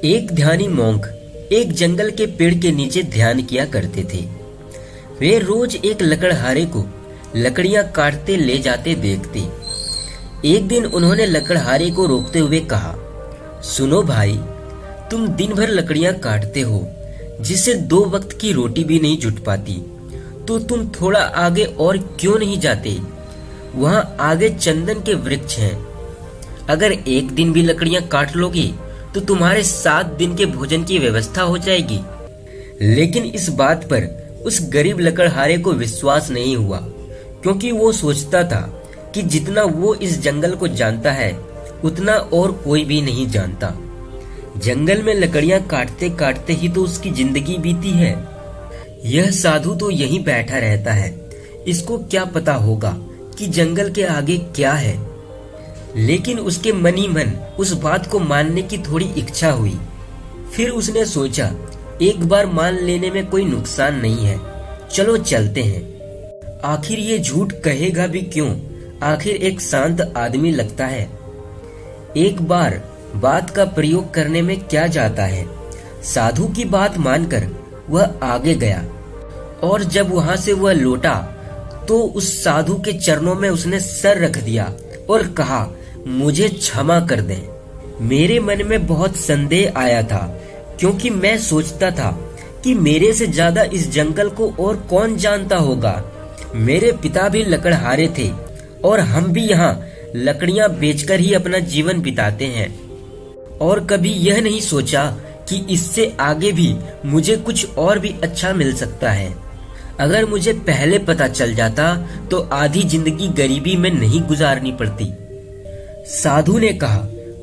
एक ध्यानी मोंक एक जंगल के पेड़ के नीचे ध्यान किया करते थे। वे रोज एक लकड़हारे को लकड़ियां काटते ले जाते देखते। एक दिन उन्होंने लकड़हारे को रोकते हुए कहा, सुनो भाई, तुम दिन भर लकड़ियां काटते हो जिससे 2 वक्त की रोटी भी नहीं जुट पाती, तो तुम थोड़ा आगे और क्यों नहीं जाते? वहां आगे चंदन के वृक्ष हैं। अगर एक दिन भी लकड़ियां काट लोगे तो तुम्हारे 7 दिन के भोजन की व्यवस्था हो जाएगी। लेकिन इस बात पर उस गरीब लकड़हारे को विश्वास नहीं हुआ, क्योंकि वो सोचता था कि जितना वो इस जंगल को जानता है उतना और कोई भी नहीं जानता। जंगल में लकड़ियां काटते काटते ही तो उसकी जिंदगी बीती है। यह साधु तो यहीं बैठा रहता है, इसको क्या पता होगा कि जंगल के आगे क्या है। लेकिन उसके मन ही मन उस बात को मानने की थोड़ी इच्छा हुई। फिर उसने सोचा, एक बार मान लेने में कोई नुकसान नहीं है, चलो चलते हैं। आखिर ये झूठ कहेगा भी क्यों? आखिर एक शांत आदमी लगता है। एक बार बात का प्रयोग करने में क्या जाता है। साधु की बात मानकर वह आगे गया और जब वहां से वह लौटा तो उस साधु के चरणों में उसने सर रख दिया और कहा, मुझे क्षमा कर दें। मेरे मन में बहुत संदेह आया था, क्योंकि मैं सोचता था कि मेरे से ज्यादा इस जंगल को और कौन जानता होगा। मेरे पिता भी लकड़हारे थे और हम भी यहाँ लकड़ियां बेचकर ही अपना जीवन बिताते हैं, और कभी यह नहीं सोचा कि इससे आगे भी मुझे कुछ और भी अच्छा मिल सकता है। अगर मुझे पहले पता चल जाता तो आधी जिंदगी गरीबी में नहीं गुजारनी पड़ती। साधु ने कहा,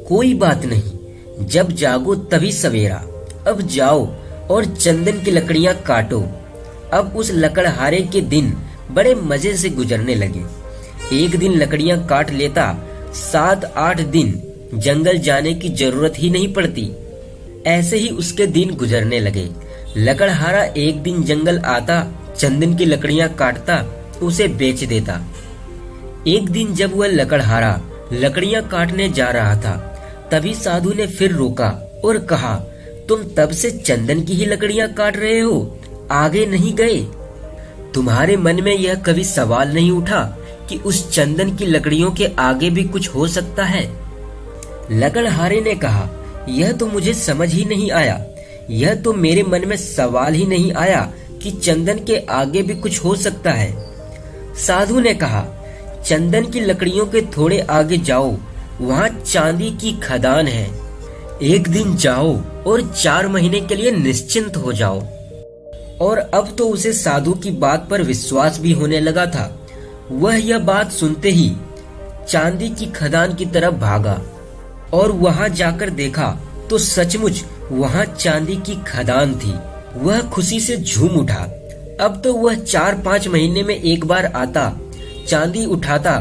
कोई बात नहीं, जब जागो तभी सवेरा। अब जाओ और चंदन की लकड़ियां काटो। अब उस लकड़हारे के दिन बड़े मजे से गुजरने लगे। एक दिन लकड़ियां काट लेता, 7-8 दिन जंगल जाने की जरूरत ही नहीं पड़ती। ऐसे ही उसके दिन गुजरने लगे। लकड़हारा एक दिन जंगल आता, चंदन की लकड़ियां काटता, उसे बेच देता। एक दिन जब वह लकड़हारा लकड़ियां काटने जा रहा था, तभी साधु ने फिर रोका और कहा, तुम तब से चंदन की ही लकड़ियां काट रहे हो, आगे नहीं गए? तुम्हारे मन में यह कभी सवाल नहीं उठा कि उस चंदन की लकड़ियों के आगे भी कुछ हो सकता है? लकड़हारे ने कहा, यह तो मुझे समझ ही नहीं आया। यह तो मेरे मन में सवाल ही नहीं आया कि चंदन के आगे भी कुछ हो सकता है। साधु ने कहा, चंदन की लकड़ियों के थोड़े आगे जाओ, वहाँ चांदी की खदान है। एक दिन जाओ और 4 महीने के लिए निश्चिंत हो जाओ। और अब तो उसे साधु की बात पर विश्वास भी होने लगा था। वह यह बात सुनते ही चांदी की खदान की तरफ भागा और वहां जाकर देखा तो सचमुच वहां चांदी की खदान थी। वह खुशी से झूम उठा। अब तो वह 4-5 महीने में एक बार आता, चांदी उठाता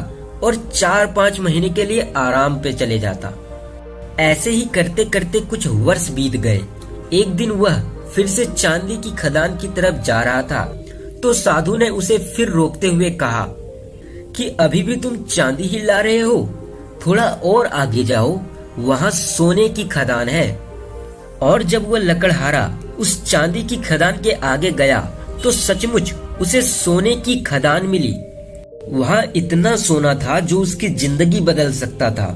और 4-5 महीने के लिए आराम पे चले जाता। ऐसे ही करते करते कुछ वर्ष बीत गए। एक दिन वह फिर से चांदी की खदान की तरफ जा रहा था, तो साधु ने उसे फिर रोकते हुए कहा कि अभी भी तुम चांदी ही ला रहे हो, थोड़ा और आगे जाओ, वहाँ सोने की खदान है। और जब वह लकड़हारा उस चांदी की खदान के आगे गया तो सचमुच उसे सोने की खदान मिली। वहाँ इतना सोना था जो उसकी जिंदगी बदल सकता था।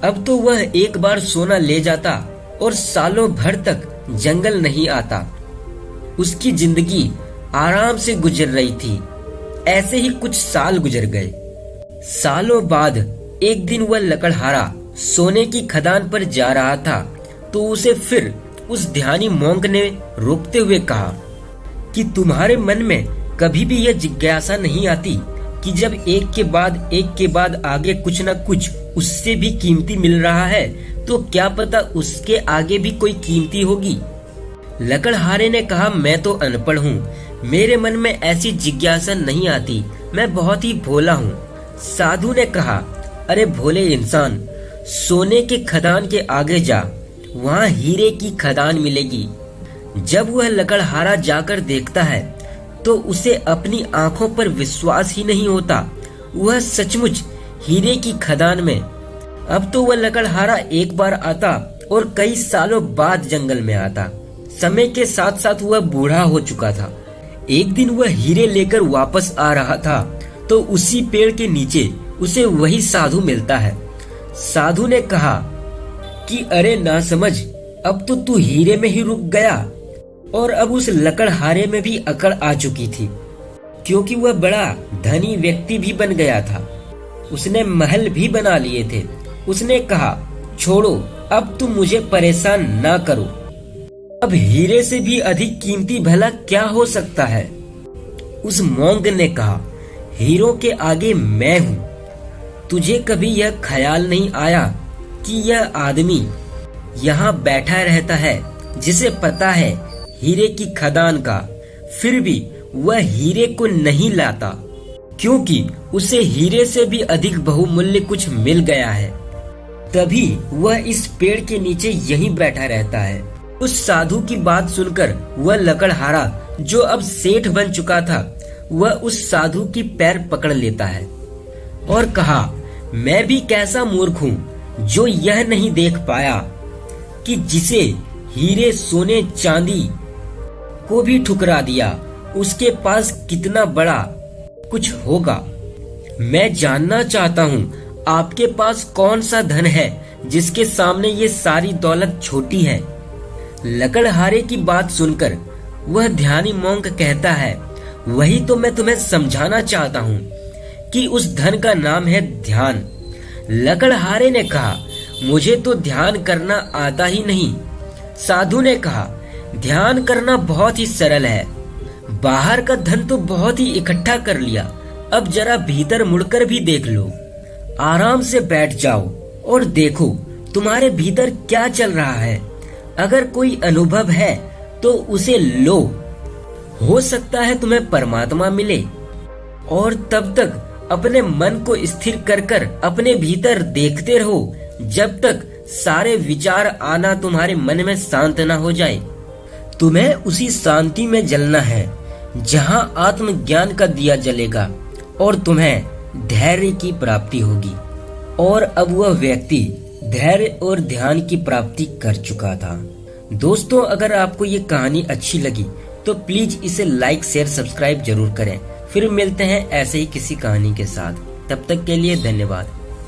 अब तो वह एक बार सोना ले जाता और सालों भर तक जंगल नहीं आता। उसकी जिंदगी आराम से गुजर रही थी। ऐसे ही कुछ साल गुजर गए। सालों बाद एक दिन वह लकड़हारा सोने की खदान पर जा रहा था, तो उसे फिर उस ध्यानी मोंक ने रोकते हुए कहा कि तुम्हारे मन में कभी भी यह जिज्ञासा नहीं आती कि जब एक के बाद आगे कुछ न कुछ उससे भी कीमती मिल रहा है, तो क्या पता उसके आगे भी कोई कीमती होगी? लकड़हारे ने कहा, मैं तो अनपढ़ हूँ, मेरे मन में ऐसी जिज्ञासा नहीं आती, मैं बहुत ही भोला हूँ। साधु ने कहा, अरे भोले इंसान, सोने के खदान के आगे जा, वहाँ हीरे की खदान मिलेगी। जब वह लकड़हारा जाकर देखता है तो उसे अपनी आंखों पर विश्वास ही नहीं होता। वह सचमुच हीरे की खदान में। अब तो वह लकड़हारा एक बार आता और कई सालों बाद जंगल में आता। समय के साथ साथ वह बूढ़ा हो चुका था। एक दिन वह हीरे लेकर वापस आ रहा था तो उसी पेड़ के नीचे उसे वही साधु मिलता है। साधु ने कहा कि अरे ना समझ, अब तो तू हीरे में ही रुक गया। और अब उस लकड़हारे में भी अकड़ आ चुकी थी, क्योंकि वह बड़ा धनी व्यक्ति भी बन गया था। उसने महल भी बना लिए थे। उसने कहा, छोड़ो, अब तुम मुझे परेशान ना करो। अब हीरे से भी अधिक कीमती भला क्या हो सकता है। उस मोंग ने कहा, हीरों के आगे मैं हूँ। तुझे कभी यह ख्याल नहीं आया कि यह आदमी यहाँ बैठा रहता है जिसे पता है हीरे की खदान का, फिर भी वह हीरे को नहीं लाता, क्योंकि उसे हीरे से भी अधिक बहुमूल्य कुछ मिल गया है। तभी वह इस पेड़ के नीचे यहीं बैठा रहता है। उस साधु की बात सुनकर वह लकड़हारा, जो अब सेठ बन चुका था, वह उस साधु की पैर पकड़ लेता है और कहा, मैं भी कैसा मूर्ख हूँ जो यह नहीं देख पाया कि जिसे हीरे सोने चांदी को भी ठुकरा दिया, उसके पास कितना बड़ा कुछ होगा। मैं जानना चाहता हूँ आपके पास कौन सा धन है जिसके सामने ये सारी दौलत छोटी है। लकड़हारे की बात सुनकर वह ध्यानी मोंग कहता है, वही तो मैं तुम्हें समझाना चाहता हूँ कि उस धन का नाम है ध्यान। लकड़हारे ने कहा, मुझे तो ध्यान करना आता ही नहीं। साधु ने कहा, ध्यान करना बहुत ही सरल है। बाहर का धन तो बहुत ही इकट्ठा कर लिया, अब जरा भीतर मुड़कर भी देख लो। आराम से बैठ जाओ और देखो तुम्हारे भीतर क्या चल रहा है। अगर कोई अनुभव है तो उसे लो, हो सकता है तुम्हें परमात्मा मिले। और तब तक अपने मन को स्थिर कर अपने भीतर देखते रहो, जब तक सारे विचार आना तुम्हारे मन में शांत न हो जाए। तुम्हें उसी शांति में जलना है जहां आत्मज्ञान का दिया जलेगा और तुम्हें धैर्य की प्राप्ति होगी। और अब वह व्यक्ति धैर्य और ध्यान की प्राप्ति कर चुका था। दोस्तों, अगर आपको ये कहानी अच्छी लगी तो प्लीज इसे लाइक, शेयर, सब्सक्राइब जरूर करें। फिर मिलते हैं ऐसे ही किसी कहानी के साथ। तब तक के लिए धन्यवाद।